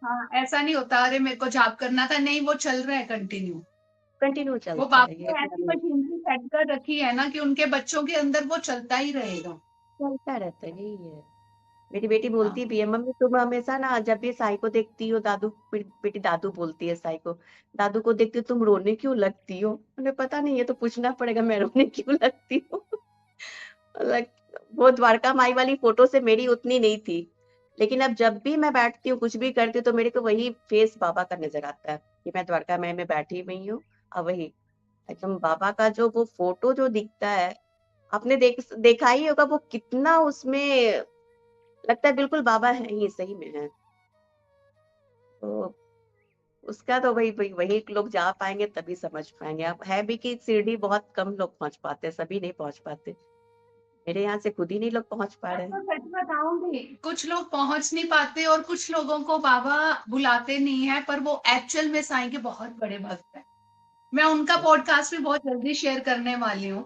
हाँ, ऐसा नहीं होता अरे मेरे को जाप करना था, नहीं, वो चल रहा है कंटिन्यू। कंटिन्यू वो चलता है, बापू ये ने भी ऐसी हमें मशीनरी सेट कर रखी है ना कि उनके बच्चों के अंदर वो चलता ही रहेगा। चलता रहता है, यही है। मेरी बेटी बोलती हाँ, भी है मम्मी तुम हमेशा ना जब भी साई को देखती हो, दादू बेटी दादू बोलती है साई को, दादू को देखती हो तुम रोने क्यों लगती हो। उन्हें पता नहीं है तो पूछना पड़ेगा मैं रोने क्यों लगती हूँ। लाइक वो द्वारका माई वाली फोटो से मेरी उतनी नहीं थी, लेकिन अब जब भी मैं बैठती हूँ कुछ भी करती हूँ तो मेरे को वही फेस बाबा का नजर आता है कि मैं द्वारका माई में बैठी हुई हूँ। और वही एकदम बाबा का जो वो फोटो जो दिखता है, आपने देखा ही होगा वो कितना उसमें लगता है बिल्कुल बाबा है ही, सही में है। तो उसका तो वही वही वही लोग जा पाएंगे तभी समझ पाएंगे। अब है भी कि शिरडी बहुत कम लोग पहुंच पाते हैं, सभी नहीं पहुंच पाते। मेरे यहाँ से खुद ही नहीं लोग पहुंच पा रहे तो हैं। सच बताऊंगी, कुछ लोग पहुंच नहीं पाते और कुछ लोगों को बाबा बुलाते नहीं है, पर वो एक्चुअल में साईं के बहुत बड़े भक्त हैं। मैं उनका पॉडकास्ट भी बहुत जल्दी शेयर करने वाली हूँ।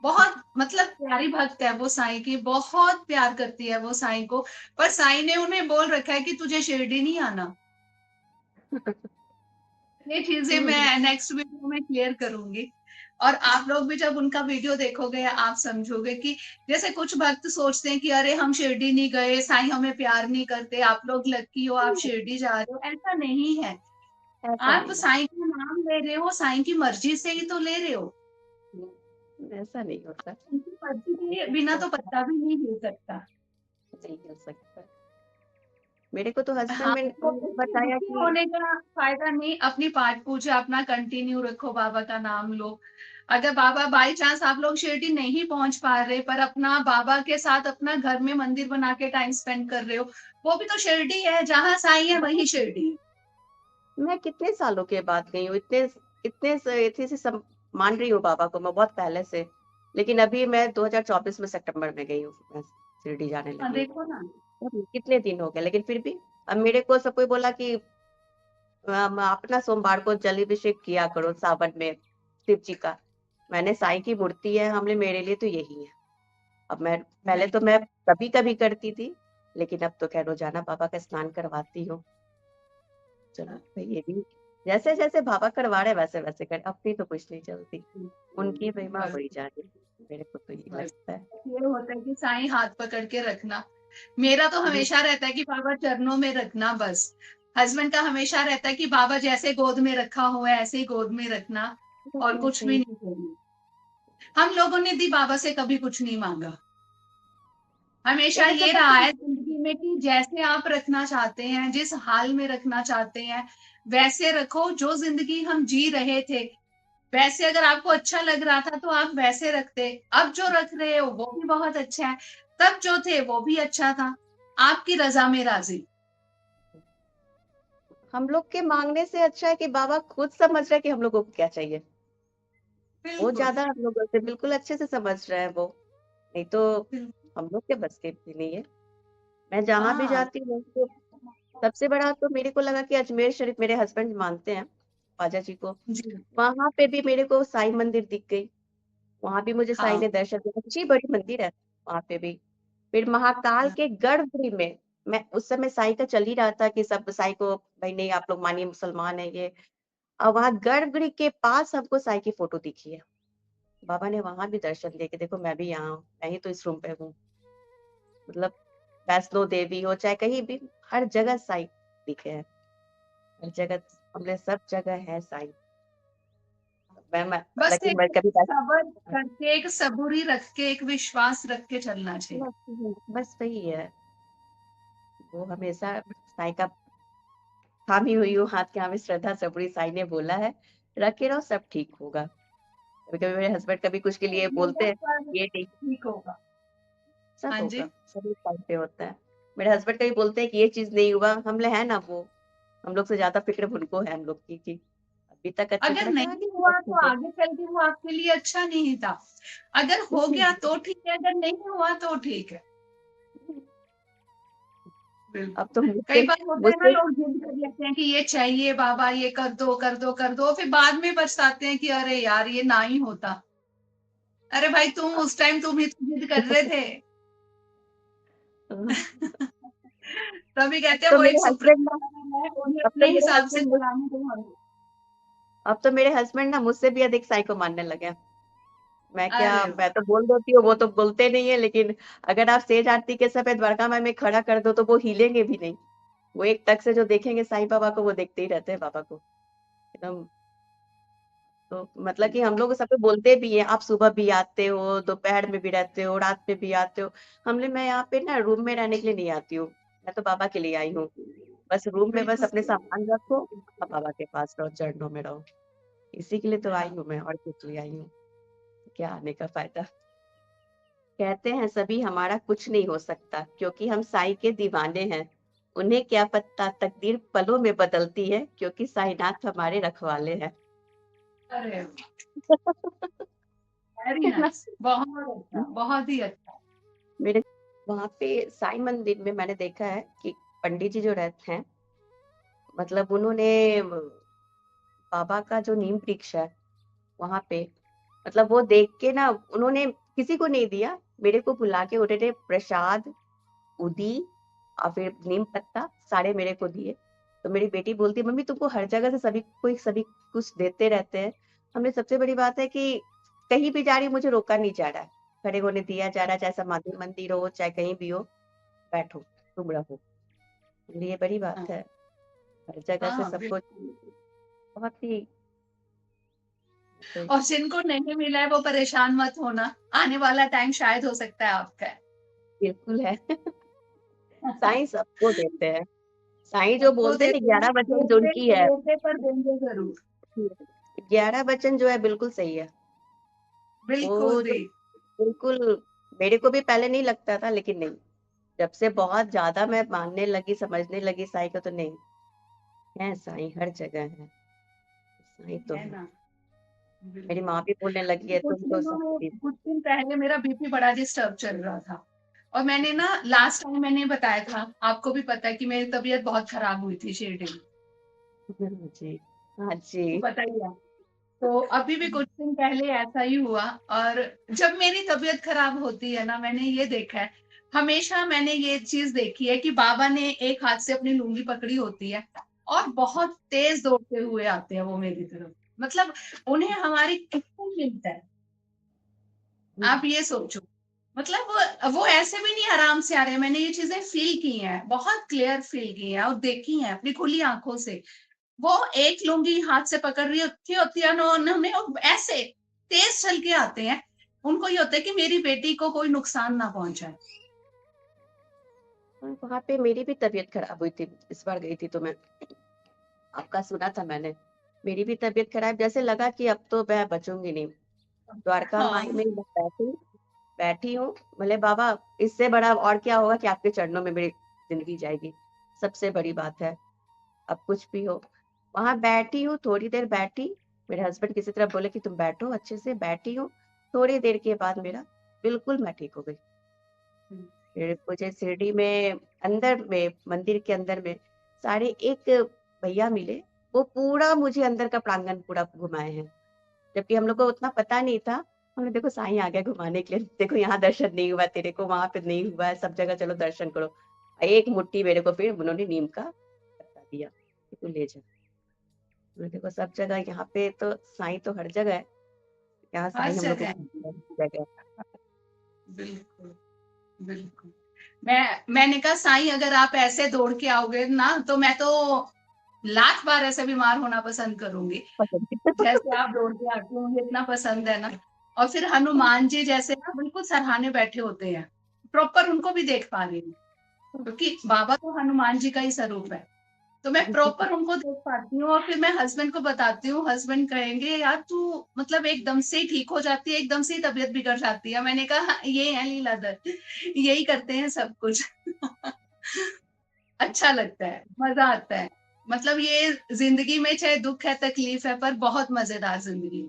बहुत मतलब प्यारी भक्त है वो साईं की, बहुत प्यार करती है वो साईं को। पर साईं ने उन्हें बोल रखा है कि तुझे शिरडी नहीं आना। ये चीजें मैं नेक्स्ट वीडियो में क्लियर करूंगी। और आप लोग भी जब उनका वीडियो देखोगे आप समझोगे कि जैसे कुछ भक्त सोचते हैं कि अरे हम शिरडी नहीं गए, साईं हमें प्यार नहीं करते, आप लोग लकी हो आप शिरडी जा रहे हो। ऐसा नहीं है। ऐसा आप नहीं है। साईं का नाम ले रहे हो, साईं की मर्जी से ही तो ले रहे हो। ऐसा नहीं होता। उनकी मर्जी के बिना तो पत्ता भी नहीं हिल सकता। नहीं हो सकता। मेरे को तो हस्बैंड हाँ, ने तो इसमें बताया दुखी कि होने का फायदा नहीं। अपनी पाठ पूजा अपना कंटिन्यू रखो, बाबा का नाम लो। अगर बाबा बाई चांस आप लोग शिरडी नहीं पहुंच पा रहे, पर अपना बाबा के साथ अपना घर में मंदिर बना के टाइम स्पेंड कर रहे हो, वो भी तो शिरडी है। जहां साईं है वही शिरडी है। मैं कितने सालों के बाद गई हूँ, इतने इतने से मान रही हूँ बाबा को मैं बहुत पहले से। लेकिन अभी मैं 2024 में सितंबर में गई हूँ, मैं शिरडी जाने हाँ, लगी हूँ। देखो ना। कितने दिन हो गए, लेकिन फिर भी अब मेरे को सब कोई बोला कि आप ना सोमवार को जल अभिषेक किया करो सावन में शिव जी का। मैंने साईं की मूर्ति है, हमने मेरे लिए तो यही है। अब मैं पहले नहीं, तो मैं कभी कभी करती थी, लेकिन अब तो खैर रोजाना बाबा का स्नान करवाती हूँ। चलो भाई ये भी जैसे जैसे बाबा करवा रहे वैसे वैसे कर, अपनी तो कुछ नहीं चलती। उनकी महिमा बस वही जाने। मेरे को तो ये बस लगता है। ये होता है कि साईं हाथ पकड़ के रखना। मेरा तो हमेशा रहता है कि बाबा चरणों में रखना बस। हस्बैंड का हमेशा रहता है कि बाबा जैसे गोद में रखा हुआ है ऐसे ही गोद में रखना, और कुछ भी सही। नहीं करना। हम लोगों ने दी बाबा से कभी कुछ नहीं मांगा। हमेशा मेरे को ये रहा पता है जिंदगी में कि जैसे आप रखना चाहते हैं, जिस हाल में रखना चाहते हैं वैसे रखो। जो जिंदगी हम जी रहे थे वैसे अगर आपको अच्छा लग रहा था तो आप वैसे रखते। अब जो रख रहे हो वो भी बहुत अच्छा है, तब जो थे वो भी अच्छा था। आपकी रजा में राजी। हम लोग के मांगने से अच्छा है कि बाबा खुद समझ रहे हैं कि हम लोगों को क्या चाहिए। वो बिल्कुल ज्यादा हम लोगों से बिल्कुल अच्छे से समझ रहे हैं वो। नहीं तो बिल्कुल। हम लोग के बस के भी नहीं है। मैं जहां भी हाँ जाती हूँ तो सबसे बड़ा तो मेरे को लगा कि अजमेर शरीफ, मेरे हस्बैंड मानते हैं ख्वाजा जी को। जी। वहां पे भी मेरे को साईं मंदिर दिख गई। वहां भी मुझे साईं हाँ ने दर्शन दिया, अच्छी बड़ी मंदिर है वहां पे भी। फिर महाकाल के गर्भगृह में मैं उस समय साईं का चल ही रहा था कि सब साईं को भाई नहीं आप लोग मानिए मुसलमान है ये। और वहां गर्भगृह के पास हमको साईं की फोटो दिखी है। बाबा ने वहां भी दर्शन दिए कि देखो मैं भी यहाँ हूँ, मैं ही तो इस रूम पे हूँ। मतलब वैष्णो देवी हो चाहे कहीं भी, हर जगह साईं दिखे हैं। हर जगह हमने सब जगह है साईं। मैं बस हालांकि एक मैं कभी सबर करके, एक सबूरी रख के, एक विश्वास रख के चलना चाहिए। बस वही है। वो हमेशा साईं का थामी हुई हूँ हाथ के, हमें श्रद्धा सबूरी साईं ने बोला है रखे रहो सब ठीक होगा। कभी कभी मेरे हस्बैंड कभी कुछ के लिए बोलते मेहनत हैं पर ये नहीं, ठीक होगा। सब हाँ होगा, जी। सब एक टाइम पे होता है। मेरे हस्बैंड कभी बोलते हैं कि ये चीज नहीं हुआ, हम ले है ना वो, हम लोग से ज्यादा फिक्र उनको है हम लोग की अभी तक अच्छे से अगर मैं क्या आगे नहीं भी हुआ अच्छे तो से। आगे चल के वो आपके लिए अच्छा नहीं था। अगर हो गया तो ठीक है, अगर नहीं हुआ तो ठीक है। अब बिल्कुल। तो कई मुझसे बार होता है ना, मुझसे लोग जिद कर लेते हैं कि ये चाहिए बाबा, ये कर दो कर दो कर दो, फिर बाद में पछताते हैं कि अरे यार ये ना ही होता। अरे भाई तुम उस टाइम तुम ही तो जिद कर रहे थे। तभी अब कहते हैं तो वो एक मेरे हस्बैंड ना सुपरस्टार है, उन्हें अब तो अपने मेरे हिसाब से हस्बैंड चलाने दो हमें। अब तो मेरे हस्बैंड ना मुझसे भी अधिक साई को मानने लगे हैं। मैं क्या, अरे मैं वाह। तो बोल देती हूँ वो तो बोलते नहीं है, लेकिन अगर आप सेज आरती के समय द्वारका माई में खड़ा कर दो तो वो हिलेंगे भी नहीं। वो एक टक से जो देखेंगे साईं बाबा को वो देखते ही रहते हैं बाबा को एकदम। तो मतलब कि हम लोग सब पे बोलते भी हैं आप सुबह भी आते हो, दोपहर में भी रहते हो, रात में भी आते हो। हमने मैं यहाँ पे ना रूम में रहने के लिए नहीं आती हूँ, मैं तो बाबा के लिए आई हूँ। बस रूम में बस बिल्कुल अपने सामान रखो और बाबा के पास रहो, चरणों में रहो। इसी के लिए तो आई हाँ। हूँ मैं, और कुछ लिए आई हूँ। क्या आने का फायदा। कहते हैं सभी हमारा कुछ नहीं हो सकता क्योंकि हम साईं के दीवाने हैं। उन्हें क्या पता तकदीर पलों में बदलती है, क्योंकि साईनाथ हमारे रखवाले हैं। अरे वेरी है ना? नाइस, बहुत अच्छा, बहुत ही अच्छा। मेरे वहाँ पे साईं मंदिर में मैंने देखा है कि पंडित जी जो रहते हैं, मतलब उन्होंने बाबा का जो नीम वृक्ष है वहाँ पे, मतलब वो देख के ना उन्होंने किसी को नहीं दिया, मेरे को बुला के उन्होंने प्रसाद, उदी और फिर नीम पत्ता सारे मेरे को दिए। तो मेरी बेटी बोलती है, मम्मी तुमको हर जगह से सभी कुछ देते रहते हैं। हमें सबसे बड़ी बात है कि कहीं भी जा रही हूँ, मुझे रोका नहीं जा रहा है, खड़े होने दिया जा रहा है, चाहे समाधि मंदिर हो चाहे कहीं भी हो, बैठो तुम रहो। ये बड़ी बात हाँ, है, हर जगह से हाँ, सबको बिल्कुल। बहुत ही तो और जिनको नहीं मिला है वो परेशान मत होना, आने वाला टाइम शायद हो सकता है आपका है। बिल्कुल है। साईं सबको देते हैं। साईं जो सबको बोलते हैं ना, देते हैं, 11 वचन जो देते उनकी है, देते पर देंगे जरूर। 11 वचन जो है बिल्कुल सही है। बिल्कुल वो जो भी। बिल्कुल मेरे को भी पहले नहीं लगता था, लेकिन नहीं, जब से बहुत ज्यादा मैं मानने लगी, समझने लगी साईं को, तो नहीं है, साईं हर जगह है, साईं तो है है। ना। मेरी बिल्कुल। माँ भी बोलने लगी है कुछ तुम तो दिनों सब में, कुछ। कुछ दिन पहले मेरा बीपी बड़ा डिस्टर्ब चल रहा था, और मैंने ना लास्ट टाइम मैंने बताया था, आपको भी पता है कि मेरी तबीयत बहुत खराब हुई थी शिरडी में, जी, हाँ जी। पता ही है। तो अभी भी कुछ दिन पहले ऐसा ही हुआ। और जब मेरी तबीयत खराब होती है ना, मैंने ये देखा है, हमेशा मैंने ये चीज देखी है कि बाबा ने एक हाथ से अपनी लुंगी पकड़ी होती है और बहुत तेज दौड़ते हुए आते हैं वो मेरी तरफ। मतलब उन्हें हमारी कितनी मिलता है, आप ये सोचो। मतलब वो ऐसे भी नहीं आराम से आ रहे हैं, मैंने ये चीजें फील की हैं, बहुत क्लियर फील की हैं और देखी हैं अपनी खुली आंखों से। वो एक लुंगी हाथ से पकड़ रही होती है ना उन्होंने, और ऐसे तेज चल के आते हैं। उनको ये होता है कि मेरी बेटी को कोई नुकसान ना पहुंचाए। वहां पे मेरी भी तबीयत खराब हुई थी, इस बार गई थी तो मैं, आपका सुना था मैंने, मेरी भी तबीयत खराब, जैसे लगा कि अब तो मैं बचूंगी नहीं। द्वारका माई हाँ, में बैठी बैठी हूँ, बोले बाबा इससे बड़ा और क्या होगा कि आपके चरणों में मेरी जिंदगी जाएगी, सबसे बड़ी बात है, अब कुछ भी हो। वहां बैठी हूँ, थोड़ी देर बैठी, मेरे हस्बैंड किसी तरह बोले कि तुम बैठो, अच्छे से बैठी हूँ, थोड़ी देर के बाद मेरा बिल्कुल मैं ठीक हो गई। फिर मुझे शिरडी में अंदर में, मंदिर के अंदर में सारे एक भैया मिले, वो पूरा मुझे अंदर का प्रांगण पूरा घुमाए हैं, जबकि हम लोग को उतना पता नहीं था। हमने देखो साईं आ गया घुमाने के लिए, देखो यहाँ दर्शन नहीं हुआ तेरे को, वहां पे नहीं हुआ है, सब जगह चलो दर्शन करो। एक मुट्ठी मेरे को फिर उन्होंने नीम का पत्ता दिया कि तू ले जा। मैंने देखो सब जगह, यहाँ पे तो साईं तो हर जगह है, यहाँ हर साईं हम लोग को जगह। घुमाता है, हर जगह। बिल्कुल, बिल्कुल। मैंने कहा साईं अगर आप ऐसे दौड़ के आओगे ना, तो मैं तो लाख बार ऐसे बीमार होना पसंद करूंगी। जैसे आप दौड़ के आते हो, मुझे इतना पसंद है ना। और फिर हनुमान जी जैसे ना बिल्कुल सरहाने बैठे होते हैं, प्रॉपर उनको भी देख पा रही हूँ, क्योंकि बाबा तो हनुमान जी का ही स्वरूप है। तो मैं प्रॉपर उनको देख पाती हूँ, और फिर मैं हस्बैंड को बताती हूँ, हस्बैंड कहेंगे यार तू मतलब एकदम से ही ठीक हो जाती है, एकदम से ही तबीयत बिगड़ जाती है। मैंने कहा "हाँ, ये है लीलाधर, यही करते हैं सब कुछ।" अच्छा लगता है, मजा आता है। मतलब ये जिंदगी में चाहे दुख है तकलीफ है, पर बहुत मजेदार जिंदगी है।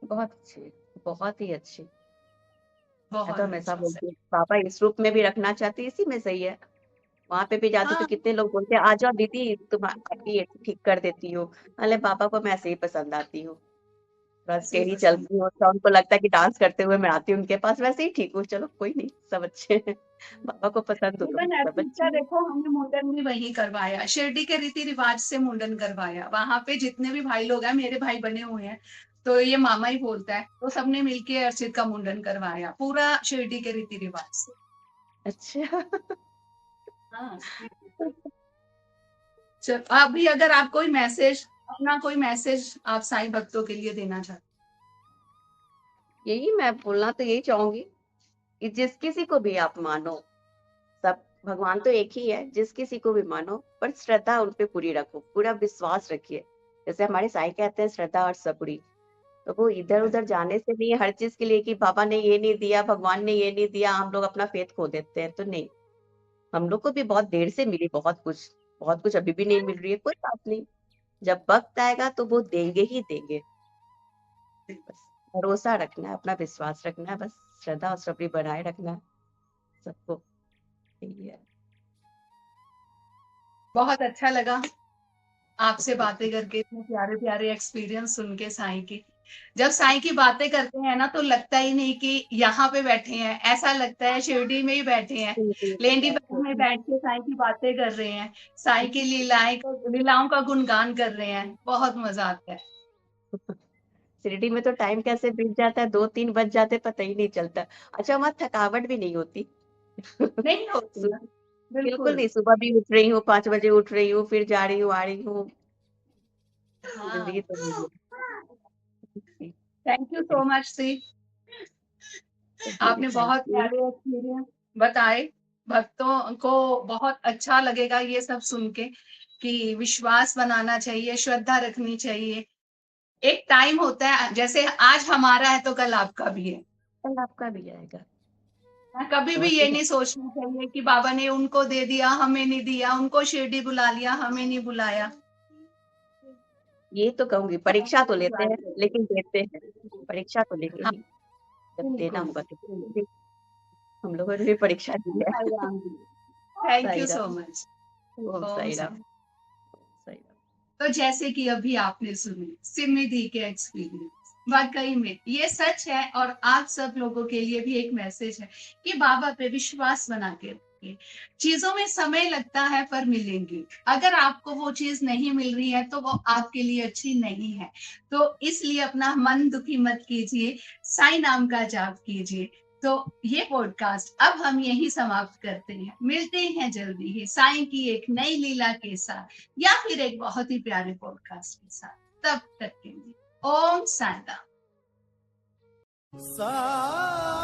बहुत अच्छी, बहुत ही अच्छी। मैं तो बहुत हमेशा अच्छा बोलती सर। हूँ पापा इस रूप में भी रखना चाहती, इसी में सही है। वहां पे भी जाती तो हाँ, कितने लोग बोलते हैं आ जाओ दीदी तुम आके ये ठीक कर देती हो, अरे पापा को मैं ऐसे ही पसंद आती हूँ, बस ऐसे ही टेढ़ी पसंद। चलती हूँ, तो उनको लगता है कि डांस करते हुए मैं आती हूँ उनके पास, वैसे ही ठीक हूँ, चलो कोई नहीं, सब अच्छे हैं। पापा को पसंद हो तो इवन सब अच्छे ऐसा हैं। देखो, हमने मुंडन भी वहीं करवाया, शिरडी के रीति रिवाज से मुंडन करवाया। वहां पे जितने भी भाई लोग हैं, मेरे भाई बने हुए हैं, तो ये मामा ही बोलता है, तो सबने मिलके अर्चित का मुंडन करवाया पूरा शिरडी के रीति रिवाज से। अच्छा। हाँ। चल अभी अगर आप कोई मैसेज, अपना कोई मैसेज आप साईं भक्तों के लिए देना चाहते यही मैं बोलना तो यही चाहूंगी कि जिस किसी को भी आप मानो, सब भगवान तो एक ही है, जिस किसी को भी मानो पर श्रद्धा उन पे पूरी रखो, पूरा विश्वास रखिए। जैसे हमारे साईं कहते हैं श्रद्धा और सबूरी, तो वो इधर हैं। उधर जाने से नहीं, हर चीज के लिए कि बाबा ने ये नहीं दिया, भगवान ने ये नहीं दिया, हम लोग अपना फेथ खो देते हैं, तो नहीं, हम लोग को भी बहुत देर से मिली बहुत कुछ अभी भी नहीं मिल रही है, कोई बात नहीं, जब वक्त आएगा तो वो देंगे ही देंगे। बस भरोसा रखना है, अपना विश्वास रखना है, बस श्रद्धा और सब्र बनाए रखना है सबको, यही है। बहुत अच्छा लगा आपसे बातें करके, इतने प्यारे प्यारे एक्सपीरियंस सुन के साईं की। जब साईं की बातें करते हैं ना, तो लगता ही नहीं कि यहाँ पे बैठे हैं, ऐसा लगता है शिरडी में ही बैठे हैं, लेंडी बाग में बैठ के साईं की बातें कर रहे हैं, साईं की लीलाओं का गुणगान कर रहे हैं, बहुत मजा आता है। शिरडी में तो टाइम कैसे बीत जाता है, 2-3 बज जाते पता ही नहीं चलता। अच्छा, वहाँ थकावट भी नहीं होती। नहीं होती ना, बिल्कुल बिल्कुल। नहीं, सुबह भी उठ रही हूँ, 5 बजे उठ रही हूँ, फिर जा रही हूँ, आ रही हूँ, जिंदगी हाँ, तो यही है। Thank you so much see, आपने थैंक बहुत यू। प्यारे एक्सपीरियंस बताए। भक्तों को बहुत अच्छा लगेगा ये सब सुन के, कि विश्वास बनाना चाहिए, श्रद्धा रखनी चाहिए। एक टाइम होता है, जैसे आज हमारा है तो कल आपका भी है। कल आपका भी आएगा। कभी भी और ये नहीं सोचना चाहिए कि बाबा ने उनको दे दिया, हमें नहीं दिया, उनको शिरडी बुला लिया, हमें नहीं बुलाया। ये तो कहूंगी, परीक्षा तो लेते हैं लेकिन देते हैं, परीक्षा तो लेंगे हाँ, ही, जब देना बिल्कुल। होगा तो देंगे। हम लोगों ने भी परीक्षा दी है। Sai Ram ji, thank you Sai so Ram. Much. Om Om Sai Ram. Sai. Sai Ram. तो जैसे कि अभी आपने सुनी सिमिधि के एक्सपीरियंस, वाकई में ये सच है, और आप सब लोगों के लिए भी एक मैसेज है कि बाबा पे विश्वास बना के रखिए। चीजों में समय लगता है पर मिलेंगी। अगर आपको वो चीज नहीं मिल रही है तो वो आपके लिए अच्छी नहीं है। तो इसलिए अपना मन दुखी मत कीजिए, साईं नाम का जाप कीजिए। तो ये पॉडकास्ट अब हम यही समाप्त करते हैं, मिलते हैं जल्दी ही साईं की एक नई लीला के साथ, या फिर एक बहुत ही प्यारे पॉडकास्ट के साथ। तब तक के लिए ओम साई राम। साई